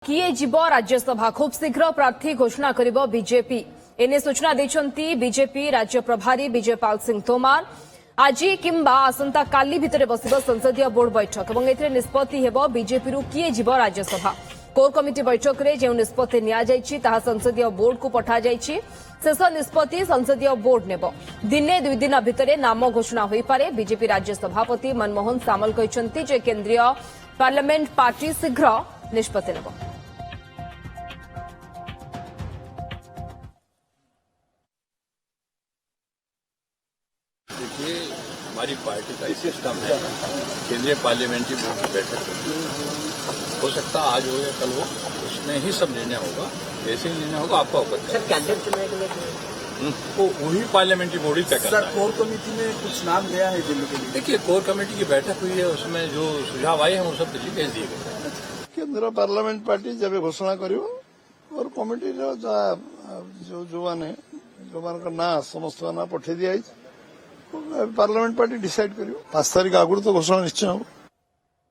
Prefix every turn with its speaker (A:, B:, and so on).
A: किए जीव राज्यसभा खूब शीघ्र प्रार्थी घोषणा करिबो बीजेपी एने सूचना दैछंती बीजेपी राज्य प्रभारी विजयपाल सिंह तोमार। आज किंबा आसंता काली भितरे बसिबो संसदीय बोर्ड बैठक और एथिरे निष्पत्ति हेबो बीजेपी रु किए जीव राज्यसभा। कोर कमिटी बैठक रे जेउ निष्पत्ति निया जायछि ताहा संसदीय बोर्ड को पठा जायछि। शेष निष्पत्ति संसदीय बोर्ड नेबो। दिने दुई दिन भितरे नाम घोषणा होई पारे। बीजेपी राज्य सभापति मनमोहन सामल कहिसंती जे केंद्रीय पार्लियामेंट पार्टी शीघ्र निष्पत्ति नेबो।
B: देखिए, हमारी पार्टी का सिस्टम है, केंद्रीय पार्लियामेंट्री बोर्ड की बैठक हो सकता आज हो या कल हो, उसमें ही सब निर्णय होगा। जैसे ही निर्णय होगा आपको अवगत
C: सर कैंडिडेट चुनने के लिए
B: तो वही पार्लियामेंट्री बोर्ड ही तय करता है।
C: कोर कमेटी में कुछ नाम गया है दिल्ली के लिए।
B: देखिए, कोर कमेटी की बैठक हुई है, उसमें जो सुझाव आए हैं वो सब दिल्ली भेज दिए गए।
D: केंद्र पार्लियामेंट पार्टी जब घोषणा करियो और कमिटी जो माने जो ना समस्त ना पठे दिया पार्लियामेंट पार्टी डिसाइड करियो। 5 तारीख आगुरी तो घोषणा निश्चय हो।